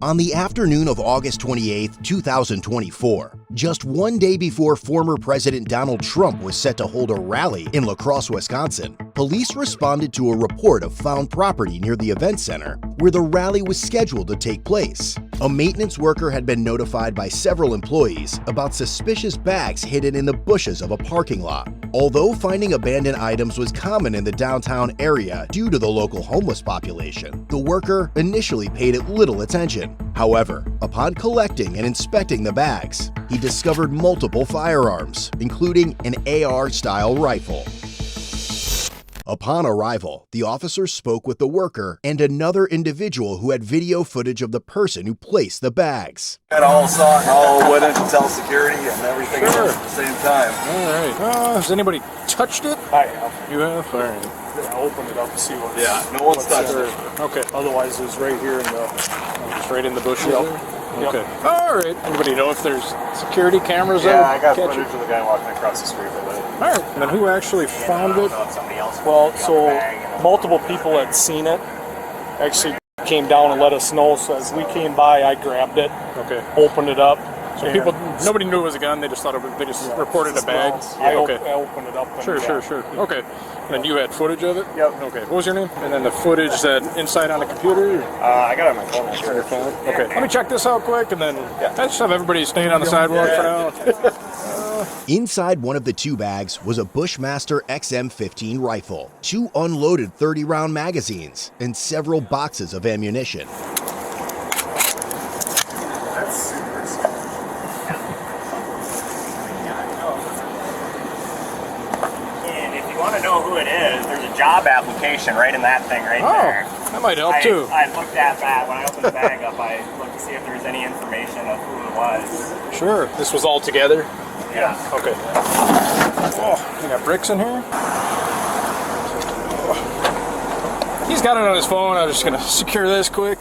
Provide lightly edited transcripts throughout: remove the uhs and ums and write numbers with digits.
On the afternoon of August 28, 2024, just one day before former President Donald Trump was set to hold a rally in La Crosse, Wisconsin, police responded to a report of found property near the event center where the rally was scheduled to take place. A maintenance worker had been notified by several employees about suspicious bags hidden in the bushes of a parking lot. Although finding abandoned items was common in the downtown area due to the local homeless population, the worker initially paid it little attention. However, upon collecting and inspecting the bags, he discovered multiple firearms, including an AR-style rifle. Upon arrival, the officers spoke with the worker and another individual who had video footage of the person who placed the bags. I all saw it and all went in to tell security and everything at the same time. All right. Has anybody touched it? I have. You have? All right. I'll open it up and see what. Yeah, no one's touched it. Okay. Otherwise, it's right here in the. Just right in the bushes. Yep. Okay. All right. Anybody know if there's security cameras there? Yeah, I got footage of the guy walking across the street with it. All right. And then who actually found it? Well, so multiple people had seen it. Actually came down and let us know. So as we came by, I grabbed it. Okay. Opened it up. So people, nobody knew it was a gun. They just thought they just reported a bag. I opened it up. And Sure. Okay. And then you had footage of it? Yep. Okay. What was your name? And then the footage that inside on the computer? I got it on my phone. On your phone? Okay. Let me check this out quick, and then I just have everybody staying on the sidewalk for now. Inside one of the two bags was a Bushmaster XM15 rifle, 2 unloaded 30-round magazines, and several boxes of ammunition. To know who it is, there's a job application right in that thing right there. That might help too. I looked at that when I opened the bag up. I looked to see if there was any information of who it was. Sure. This was all together? Yeah. Okay. Oh, we got bricks in here. He's got it on his phone. I'm just gonna secure this quick.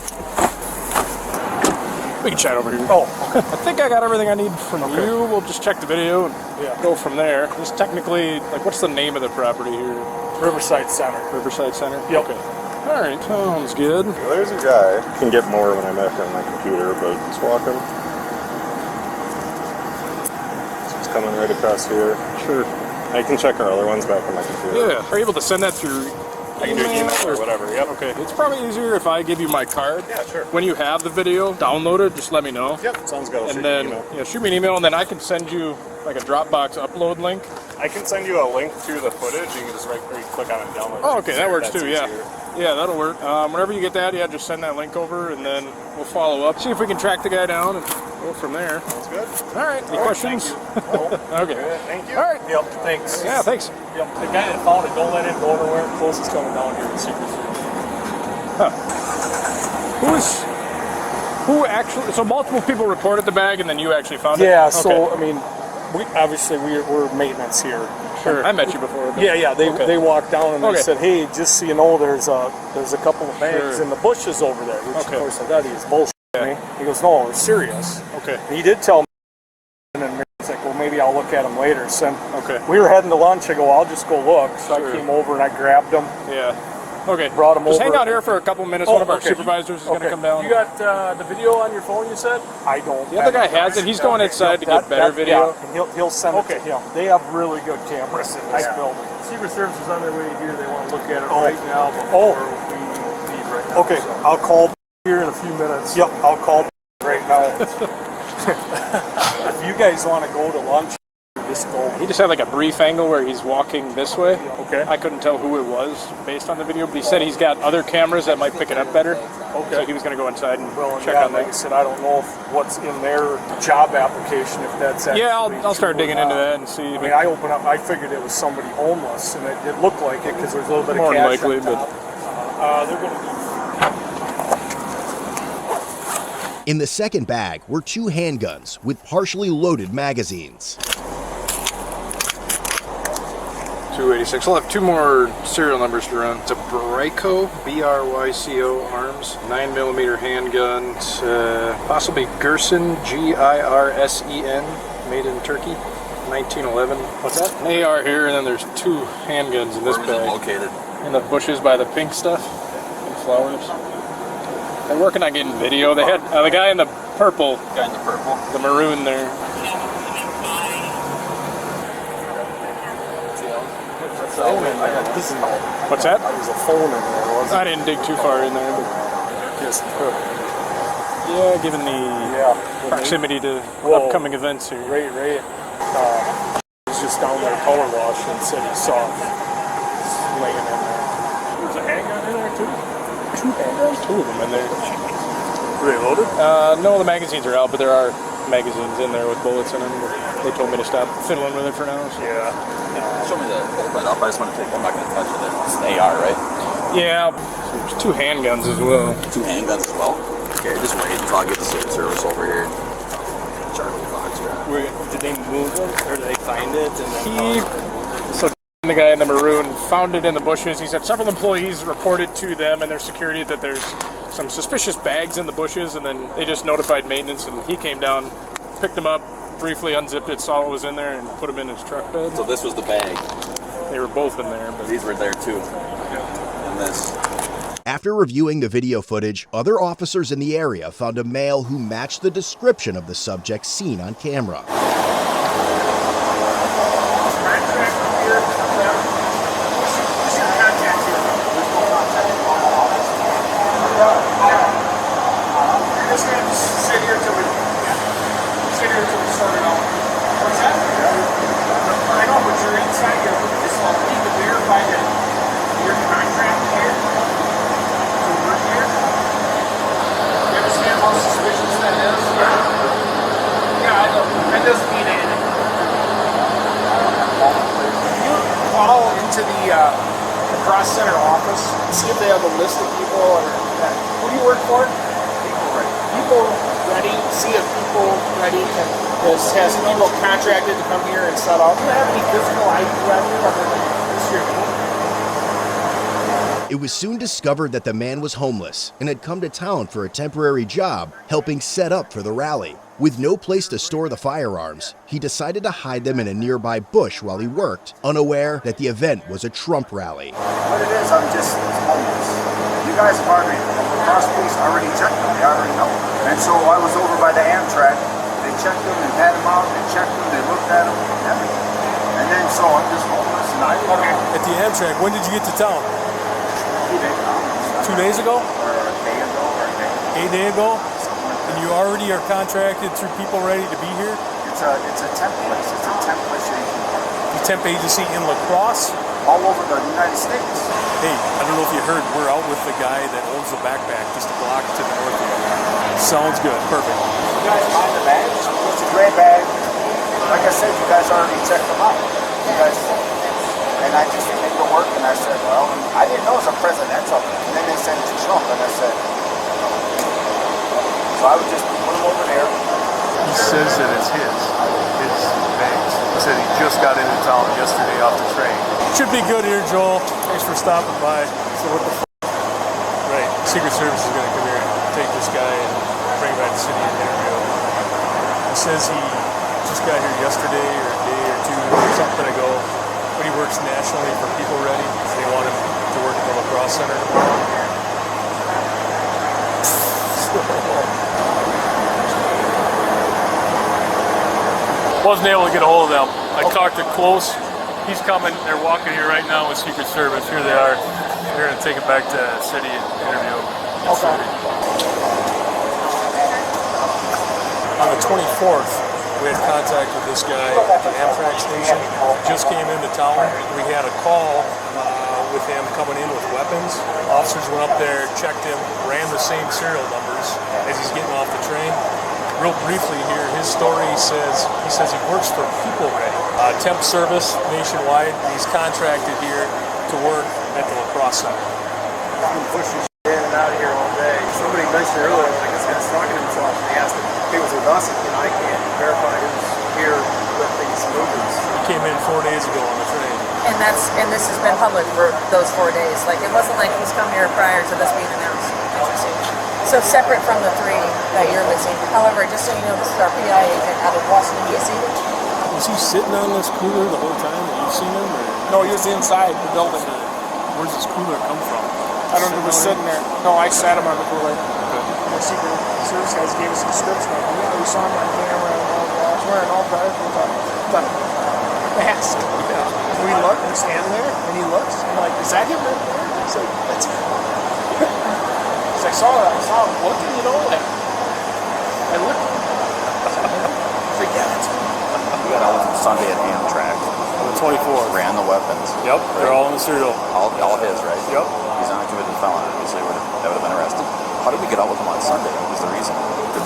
We can chat over here. Oh, I think I got everything I need from you. We'll just check the video and go from there. This technically, like, what's the name of the property here? Riverside Center. Riverside Center? Yep. Okay. All right, sounds good. Well, there's a guy. I can get more when I'm back on my computer, but he's walking. He's coming right across here. Sure. I can check our other ones back on my computer. Yeah. Are you able to send that through? I can do email or whatever, yep. Okay, it's probably easier if I give you my card. Yeah, sure. When you have the video downloaded, just let me know. Yep, sounds good. I'll and then, shoot me an email, and then I can send you like a Dropbox upload link. I can send you a link to the footage. You can just click on it and download it. Oh, okay, that works too, easier. Yeah, that'll work. Whenever you get that, just send that link over, and then we'll follow up. See if we can track the guy down and go from there. Sounds good. All right, any questions? Okay. Thank you. All right. Yep, thanks. Yeah, thanks. Yep, the guy that found it, don't let him go nowhere. Closest coming down here to Secret Service. Who actually, so multiple people reported the bag, and then you actually found it? Yeah, so, I mean, we're maintenance here. Sure. I met you before. But... Yeah, they walked down and they said, hey, just so you know, there's a couple of bags in the bushes over there. Which, of course, I thought he was bullshitting me. He goes, no, we're serious. Okay. And he did tell me, and he's like, well, maybe I'll look at them later. So we were heading to lunch. I go, I'll just go look. So I came over and I grabbed them. Yeah. Okay. Brought them over. Just hang out here for a couple minutes. One of our supervisors is going to come down. You got the video on your phone, you said? I don't. The other guy has it. He's going inside to get better video. Yeah, and he'll send it to him. They have really good cameras in this building. Secret Service is on their way here. They want to look at it right now before we leave right now. Okay, I'll call here in a few minutes. Yep, I'll call right now. If you guys want to go to lunch, just go. He just had like a brief angle where he's walking this way. Okay. I couldn't tell who it was based on the video, but he said he's got other cameras that might pick it up better. Okay. So he was going to go inside and check yeah, on like that. I said, I don't know if what's in their job application, if that's actually I'll start digging into that and see. I mean, I figured it was somebody homeless, and it looked like it because there's a little bit More of cash likely, on top. They're going to be. In the second bag were 2 handguns with partially loaded magazines. 286. I'll have 2 more serial numbers to run. It's a Bryco, B-R-Y-C-O arms, 9mm handgun, possibly Girsen, G-I-R-S-E-N, made in Turkey, 1911. What's that? An AR here, and then there's 2 handguns in this bag. Located In the bushes by the pink stuff and flowers. They're working on getting video. They had the guy in the purple. Guy in the purple. The maroon there. What's that? There's a phone in there, wasn't I didn't dig too far in there, but just yeah, given the proximity to upcoming events here. Ray was just down there color wash and said he saw it laying in there. There's a handgun in there too? Two of them in there. Were they loaded? No, the magazines are out, but there are magazines in there with bullets in them. They told me to stop fiddling with it for now. So. Yeah. Show me the hold that up. I just want to take. I'm not going to touch it. It's an AR, right? Yeah. There's 2 handguns as well. 2 handguns as well. Okay, just wait until I get the Secret Service over here. Charlie Fox. Did they move them, or did they find it? And then So the guy in the maroon found it in the bushes. He said several employees reported to them and their security that there's some suspicious bags in the bushes, and then they just notified maintenance, and he came down, picked them up, briefly unzipped it, saw what was in there, and put them in his truck bed. So this was the bag. They were both in there. But These were there too. And this. After reviewing the video footage, other officers in the area found a male who matched the description of the subject seen on camera. Cross Center office, see if they have a list of people or who do you work for? People ready, see if people ready has people contracted to come here and set up. Do you have any physical ID record other than this year? It was soon discovered that the man was homeless and had come to town for a temporary job helping set up for the rally. With no place to store the firearms, he decided to hide them in a nearby bush while he worked, unaware that the event was a Trump rally. What it is, I'm just homeless. You guys have already, the cross police already checked them, they already know. And so I was over by the Amtrak, they checked them and had them out, they checked them, they looked at them, and everything. And then so I'm just homeless and I don't know. At the Amtrak, when did you get to town? 2 days ago. 2 days ago? Or a day ago, or a day. A day ago? And you already are contracted through people ready to be here? It's a temp place. It's a temp place. The temp agency in La Crosse? All over the United States. Hey, I don't know if you heard, we're out with the guy that owns the backpack just a block to the north of you. Sounds good. Perfect. You guys find the bag? It's a gray bag. Like I said, you guys already checked them out. You guys, and I just came to work and I said, well, I didn't know it was a presidential. And then they sent it to Trump and I said, so I would just put them over there. He says that it's his bags. He said he just got into town yesterday off the train. Should be good here, Joel. Thanks for stopping by. So what the Right. Secret Service is going to come here and take this guy and bring him back to the city and interview him. He says he just got here yesterday or a day or two or something ago. But he works nationally for People Ready. They want him to work at the La Crosse Center. Wasn't able to get a hold of them. I talked to Close. He's coming. They're walking here right now with Secret Service. Here they are. They're going to take him back to the city and interview him. Okay. On the 24th, we had contact with this guy at the Amtrak station. Just came into town. We had a call with him coming in with weapons. Officers went up there, checked him, ran the same serial numbers as he's getting off the train. Real briefly here, his story says he works for People Ready, temp service nationwide. He's contracted here to work at the La Crosse Center. I'm pushing in and out of here all day. Somebody mentioned earlier, like this guy's talking to himself, and he asked if he was with us. I can't verify who's here with these movements. He came in 4 days ago on the train. And this has been public for those 4 days. Like, it wasn't like he's come here prior to this being announced. Interesting. So separate from the 3 that you're missing. However, just so you know, this is our PI agent out of Washington, D.C. Was he sitting on this cooler the whole time that you've seen him? Or? No, he was inside the building. Where's this cooler come from? I don't know, he was sitting there. No, I sat him on the cooler. Okay. the Secret Service guys gave us a description of him. Yeah, we saw him on camera and all that. He's wearing all dark with a mask. Yeah. We look, we're standing there, and he looks. I'm like, is that him right there? He's like, that's him. Because I saw him looking, you know, like, I looked. He's like, yeah, that's him. We got out on Sunday at Amtrak. On the 24th. Ran the weapons. Yep, they're all in the serial. All his, right? Yep. He's not a convicted felon. Obviously, that would have been arrested. How did we get out with him on Sunday? What was the reason?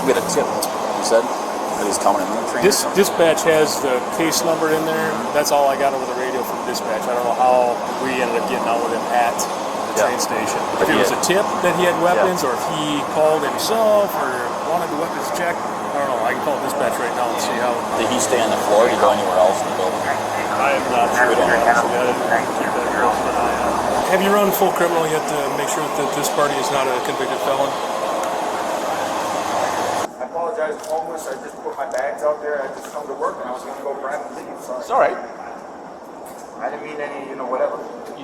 We had a tip, you said, that he's coming in the train. Dispatch has the case number in there. That's all I got over the radio from dispatch. I don't know how we ended up getting out with him at the train station. If it was a tip that he had weapons, or if he called himself, or wanted the weapons checked, I don't know. I can call dispatch right now and see how. Did he stay on the floor? Did he go anywhere else in the building? I am not sure. Have you run full criminal yet to make sure that this party is not a convicted felon? I apologize, I'm homeless. I just put my bags out there. I just come to work and I was going to go grab and leave. Sorry. It's all right. I didn't mean any, whatever.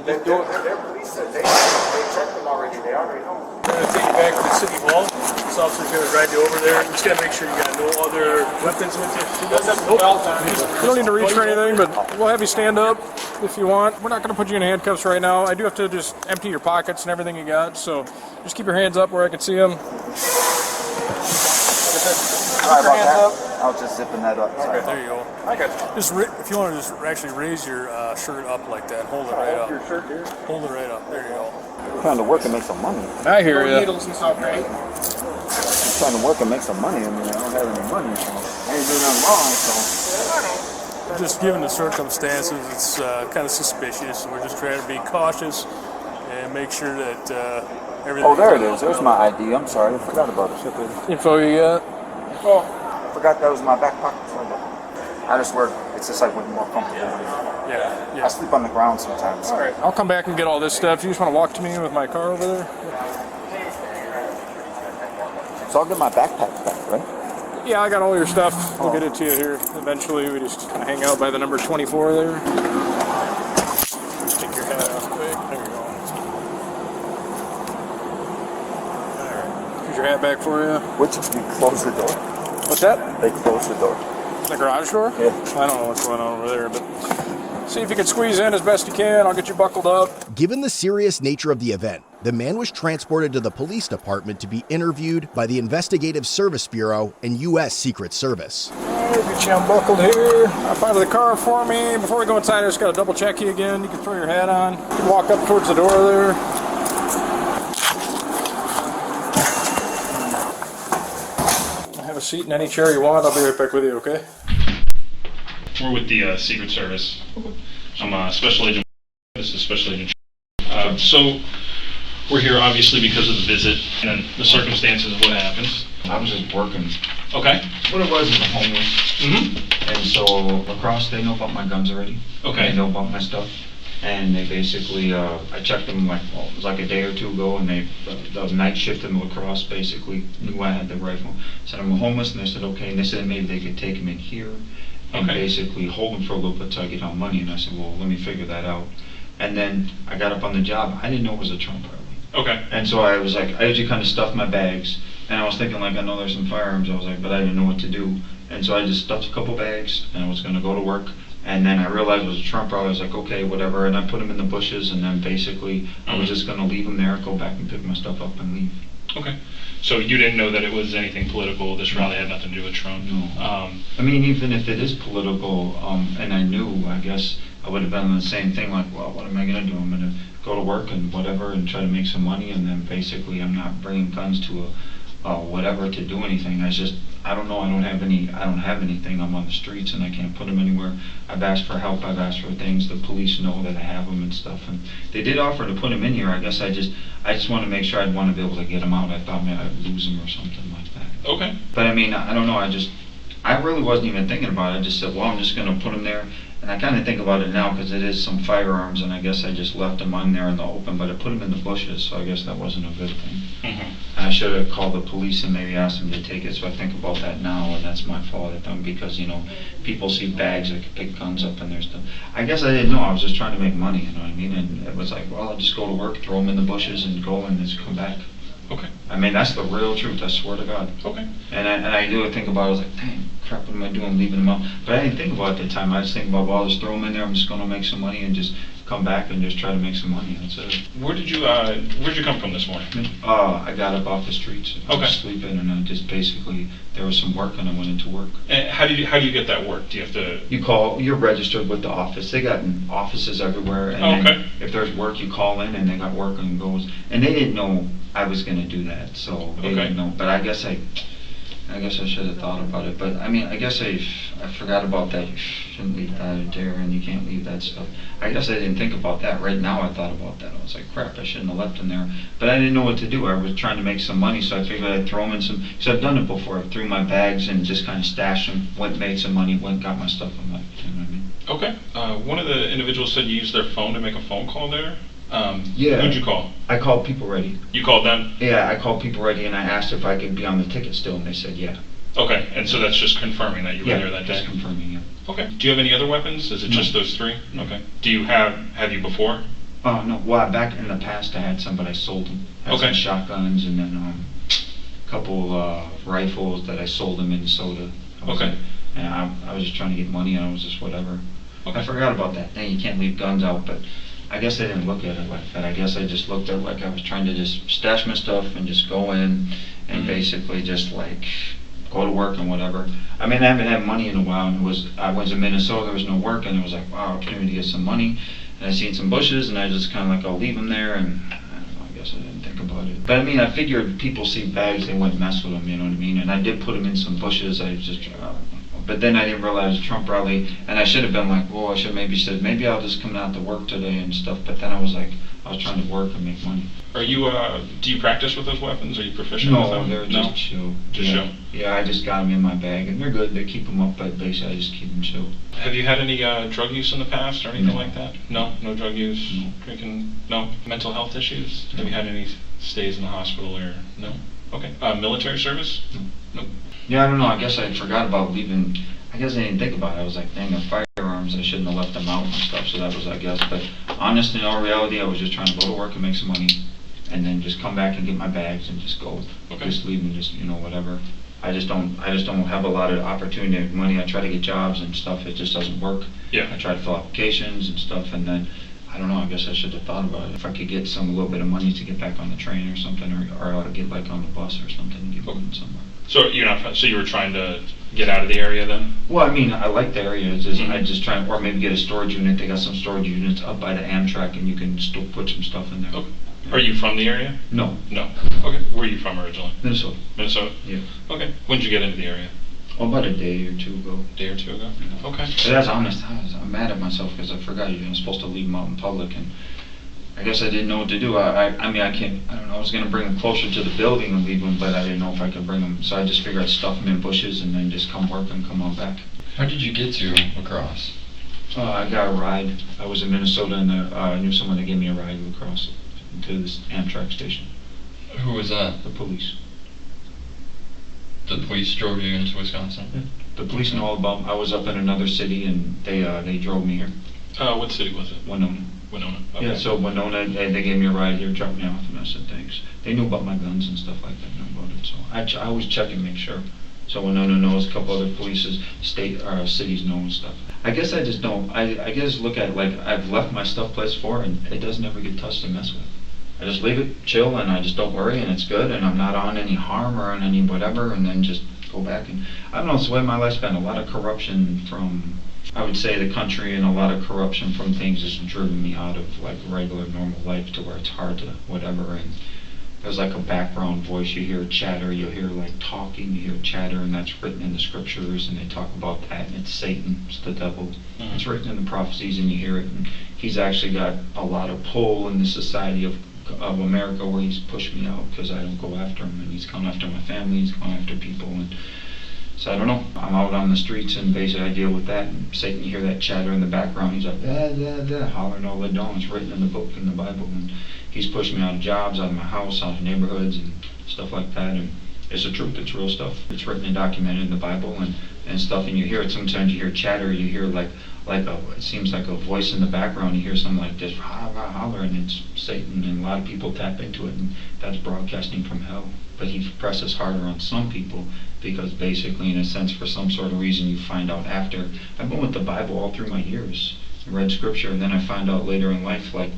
just do it. Their police said they checked them already. They already know. We're going to take you back to the city hall. This officer's going to drive you over there. You just got to make sure you got no other weapons with you. You don't need to reach for anything, but we'll have you stand up if you want. We're not going to put you in handcuffs right now. I do have to just empty your pockets and everything you got, so just keep your hands up where I can see them. Sorry about that. I was just zipping that up. Okay, there you go. I got you. Just if you want to just actually raise your shirt up like that, hold it right up. Your shirt here. Hold it right up. There you go. I'm trying to work and make some money. I hear you. Needles and stuff, right? I'm trying to work and make some money. I mean, I don't have any money. So I ain't doing nothing wrong, so. Just given the circumstances, it's kind of suspicious, and we're just trying to be cautious and make sure that everything. Oh, there it is. There's my ID. I'm sorry. I forgot about it. Info you got? Oh, I forgot that was my back pocket. I just work. It's just like with more comfortable. Yeah. I sleep on the ground sometimes. All right. I'll come back and get all this stuff. You just want to walk to me with my car over there? So I'll get my backpack back, right? Yeah, I got all your stuff. We'll get it to you here eventually. We just kind of hang out by the number 24 there. Just take your hat off quick. There you go. All right. Here's your hat back for you. Which you close the door? What's that? They close the door. The garage door? Yeah. I don't know what's going on over there, but see if you can squeeze in as best you can. I'll get you buckled up. Given the serious nature of the event, the man was transported to the police department to be interviewed by the Investigative Service Bureau and U.S. Secret Service. All right, get you unbuckled here. Hop out of the car for me. Before we go inside, I just got to double check you again. You can throw your hat on. You can walk up towards the door there. Have a seat in any chair you want. I'll be right back with you, okay? We're with the Secret Service. I'm a Special Agent. This is Special Agent. So we're here obviously because of the visit and the circumstances of what happened. I was just working. Okay. What it was homeless. Mm-hmm. And so lacrosse, they know about my guns already. Okay. They know about my stuff. And they basically, I checked them it was like a day or two ago, and they, the night shift in lacrosse basically knew I had the rifle. Said I'm homeless, and they said okay, and they said maybe they could take him in here and basically hold him for a little bit till I get on money. And I said, well, let me figure that out. And then I got up on the job. I didn't know it was a Trump rally. Okay. And so I was like, I usually kind of stuffed my bags, and I was thinking like, I know there's some firearms. I was like, but I didn't know what to do. And so I just stuffed a couple bags, and I was going to go to work. And then I realized it was a Trump rally. I was like, okay, whatever. And I put him in the bushes, and then basically I was just going to leave him there, go back and pick my stuff up and leave. Okay. So you didn't know that it was anything political? This rally had nothing to do with Trump? No. I mean, even if it is political, and I knew, I guess I would have done the same thing, like, well, what am I going to do? I'm going to go to work and whatever and try to make some money, and then basically I'm not bringing guns to whatever to do anything. I don't know, I don't have anything. I'm on the streets and I can't put them anywhere. I've asked for help, I've asked for things. The police know that I have them and stuff, and they did offer to put them in here. I guess I just want to make sure I'd want to be able to get them out. I thought maybe I'd lose them or something like that. Okay. But I mean, I don't know, I really wasn't even thinking about it. I just said, well, I'm just going to put them there. And I kind of think about it now because it is some firearms, and I guess I just left them on there in the open, but I put them in the bushes, so I guess that wasn't a good thing. Mm-hmm. I should have called the police and maybe asked them to take it, so I think about that now, and that's my fault at them because, people see bags that can pick guns up and their stuff. I guess I didn't know, I was just trying to make money, you know what I mean? And it was like, well, I'll just go to work, throw them in the bushes and go and just come back. Okay. I mean, that's the real truth, I swear to God. Okay. And I do think about it, I was like, dang, crap, what am I doing, leaving them out? But I didn't think about it at the time. I just think about, well, I'll just throw them in there, I'm just gonna make some money and just come back and just try to make some money, that's it. Where'd you come from this morning? I got up off the streets, and Okay. was sleeping, and I just basically, there was some work and I went into work. And how do you get that work? Do you have to? You're registered with the office. They got offices everywhere, and Oh, okay. then if there's work, you call in, and they got work and goes. And they didn't know I was gonna do that, so they Okay. didn't know. But I guess I should have thought about it. But I mean, I guess I forgot about that. You shouldn't leave that there, and you can't leave that stuff. I guess I didn't think about that. Right now, I thought about that. I was like, crap, I shouldn't have left them there. But I didn't know what to do. I was trying to make some money, so I figured I'd throw them in some. Because I've done it before. I threw my bags and just kind of stashed them. Went, made some money. Went, got my stuff. I'm like, you know what I mean? Okay. One of the individuals said you used their phone to make a phone call there. Yeah. Who'd you call? I called People Ready. You called them? Yeah, I called People Ready and I asked if I could be on the ticket still, and they said yeah. Okay, and so that's just confirming that you were Yeah, there that day? just confirming, yeah. Okay. Do you have any other weapons? Is it just those three? No. Okay. Do you have you before? Oh, no, well, back in the past I had some, but I sold them. I had Okay. some shotguns and then a couple rifles that I sold in Minnesota. Okay. And I was just trying to get money and I was just whatever. Okay. I forgot about that thing, you can't leave guns out, but I guess I didn't look at it like that. I guess I just looked at it like I was trying to just stash my stuff and just go in and basically just like go to work and whatever. I mean, I haven't had money in a while, and I was in Minnesota, there was no work, and it was like, wow, opportunity to get some money. And I seen some bushes, and I just kind of like, I'll leave them there, and I don't know, I guess I didn't think about it. But I mean, I figured people see bags, they wouldn't mess with them, you know what I mean? And I did put them in some bushes, I just, but then I didn't realize Trump rally, and I should have been like, whoa, I should maybe said, maybe I'll just come out to work today and stuff, but then I was like, I was trying to work and make money. Are you, do you practice with those weapons? Are you proficient with them? No, they're just chill. Just yeah. chill? Yeah, I just got them in my bag, and they're good, they keep them up, but basically I just keep them chill. Have you had any drug use in the past or anything No. like that? No? No drug use? No. Drinking? No? Mental health issues? Have you had any stays in the hospital or no? Okay. Military service? No. No. Yeah, I don't know, I guess I forgot about leaving, I guess I didn't think about it, I was like, dang, the firearms, I shouldn't have left them out and stuff, so that was, I guess, but honest in all reality, I was just trying to go to work and make some money, and then just come back and get my bags and just go, just leave and just, you know, whatever. I just don't have a lot of opportunity to make money. I try to get jobs and stuff, it just doesn't work. Yeah. I try to fill applications and stuff, and then, I don't know, I guess I should have thought about it. If I could get a little bit of money to get back on the train or something, or I ought to get like on the bus or something and get moving somewhere. So so you were trying to get out of the area then? Well, I mean, I like the area. It's just, I just try, or maybe get a storage unit. They got some storage units up by the Amtrak, and you can still put some stuff in there. Okay. Are you from the area? No. No. Okay. Where are you from originally? Minnesota. Minnesota? Yeah. Okay. When did you get into the area? Oh, about a day or two ago. Day or two ago? Okay. But that's honest. I'm mad at myself because I forgot I'm supposed to leave them out in public, and I guess I didn't know what to do. I mean, I don't know, I was going to bring them closer to the building and leave them, but I didn't know if I could bring them. So I just figured I'd stuff them in bushes and then just come work and come on back. How did you get to lacrosse? I got a ride. I was in Minnesota, and I knew someone that gave me a ride across to this Amtrak station. Who was that? The police. The police drove you into Wisconsin? Yeah. The police know all about. I was up in another city, and they drove me here. What city was it? Winona. Winona. Okay. Yeah, so Winona, they gave me a ride here, dropped me off, and I said thanks. They knew about my guns and stuff like that, knew about it, so I always check and make sure. So Winona knows, a couple other polices, cities know and stuff. I guess I just don't, I guess look at it like I've left my stuff place for, and it doesn't ever get touched and messed with. I just leave it, chill, and I just don't worry, and it's good, and I'm not on any harm or on any whatever, and then just go back and, I don't know, it's the way my life's been, a lot of corruption from, I would say, the country, and a lot of corruption from things has driven me out of like regular normal life to where it's hard to whatever, and there's like a background voice, you hear chatter, you hear like talking, you hear chatter, and that's written in the scriptures, and they talk about that, and it's Satan, it's the devil. Mm-hmm. It's written in the prophecies, and you hear it, and he's actually got a lot of pull in the society of America where he's pushed me out because I don't go after him, and he's gone after my family, he's gone after people, and so I don't know, I'm out on the streets and basically I deal with that, and Satan, you hear that chatter in the background, he's like, hollering all the dawn, it's written in the book, in the Bible, and he's pushed me out of jobs, out of my house, out of neighborhoods, and stuff like that, and it's the truth, it's real stuff. It's written and documented in the Bible, and stuff, and you hear it, sometimes you hear chatter, you hear like it seems like a voice in the background. You hear something like this, rah, rah, holler, and it's Satan, and a lot of people tap into it, and that's broadcasting from hell. But he presses harder on some people because basically, in a sense, for some sort of reason, you find out after. I've been with the Bible all through my years, read scripture, and then I find out later in life, like,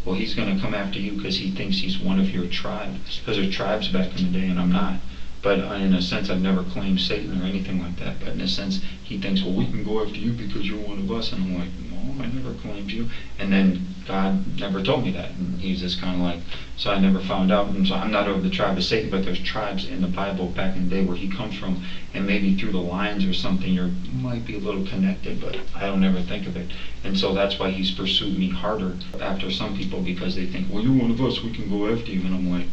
well, he's going to come after you because he thinks he's one of your tribe. Because there are tribes back in the day, and I'm not. But in a sense, I've never claimed Satan or anything like that. But in a sense, he thinks, well, we can go after you because you're one of us. And I'm like, no, I never claimed you. And then God never told me that. And he's just kind of like, so I never found out. And so I'm not of the tribe of Satan, but there's tribes in the Bible back in the day where he comes from. And maybe through the lines or something, you might be a little connected, but I don't ever think of it. And so that's why he's pursued me harder after some people, because they think, well, you're one of us, we can go after you. And I'm like,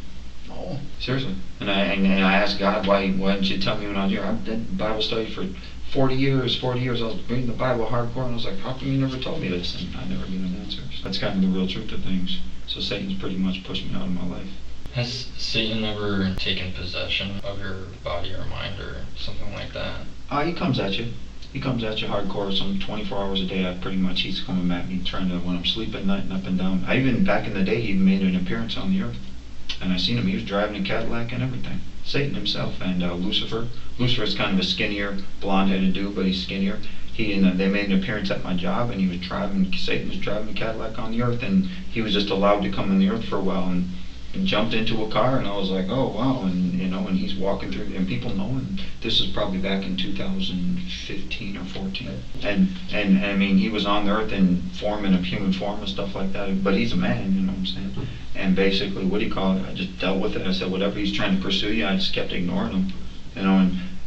no, seriously. And I asked God, why didn't you tell me when I was here? I did Bible study for 40 years. I was reading the Bible hardcore, and I was like, how come you never told me this? And I never gave an answer. That's kind of the real truth of things. So Satan's pretty much pushed me out of my life. Has Satan ever taken possession of your body or mind or something like that? He comes at you. He comes at you hardcore, some 24 hours a day. He's coming at me, trying to, when I'm sleeping at night and up and down. Back in the day, he made an appearance on the earth. And I seen him, he was driving a Cadillac and everything. Satan himself, and Lucifer. Lucifer is kind of a skinnier, blonde-headed dude, but he's skinnier. They made an appearance at my job, and Satan was driving a Cadillac on the earth, and he was just allowed to come on the earth for a while, and jumped into a car, and I was like, oh wow, and and he's walking through, and people know, and this is probably back in 2015 or 14, and I mean, he was on the earth in human form and stuff like that, but he's a man, you know what I'm saying? And basically, what do you call it? I just dealt with it. I said, whatever he's trying to pursue you, I just kept ignoring him,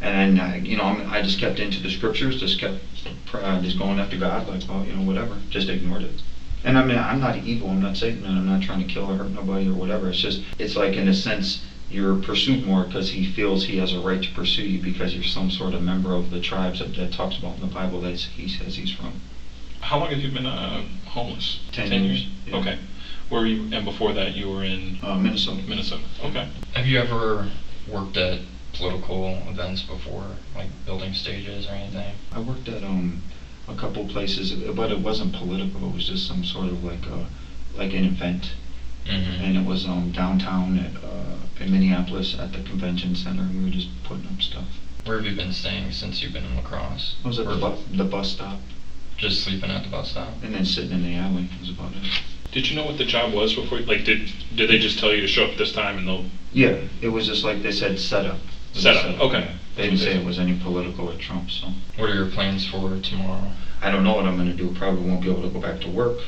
and I just kept into the scriptures, just kept just going after God, like, well, whatever, just ignored it. And I mean, I'm not evil, I'm not Satan, and I'm not trying to kill or hurt nobody or whatever. It's like, in a sense, you're pursued more because he feels he has a right to pursue you because you're some sort of member of the tribes that talks about in the Bible that he says he's from. How long have you been homeless? 10 years. Yeah. Okay. Where were you, and before that you were in? Minnesota. Minnesota, okay. Have you ever worked at political events before, like building stages or anything? I worked at a couple places, but it wasn't political. It was just some sort of like an event, and it was downtown in Minneapolis at the convention center, and we were just putting up stuff. Where have you been staying since you've been in La Crosse? I was at the bus stop. Just sleeping at the bus stop? And then sitting in the alley was about it. Did you know what the job was before? Like, did they just tell you to show up this time and they'll? Yeah, it was just like they said, set up. Set up. Okay. They didn't say it was any political or Trump. So. What are your plans for tomorrow? I don't know what I'm going to do. Probably won't be able to go back to work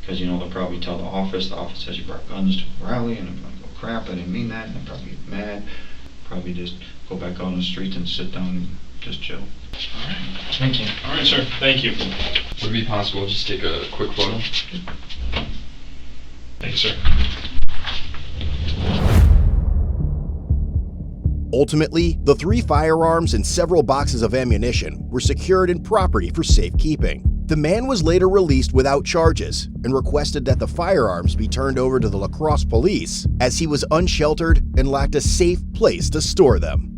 because they'll probably tell the office says you brought guns to a rally, and I'm like, oh crap, I didn't mean that, and I'll probably get mad. Probably just go back out on the streets and sit down and just chill. All right. Thank you. All right, sir. Thank you. Would it be possible to just take a quick photo? Thanks, sir. Ultimately, the 3 firearms and several boxes of ammunition were secured in property for safekeeping. The man was later released without charges and requested that the firearms be turned over to the La Crosse police as he was unsheltered and lacked a safe place to store them.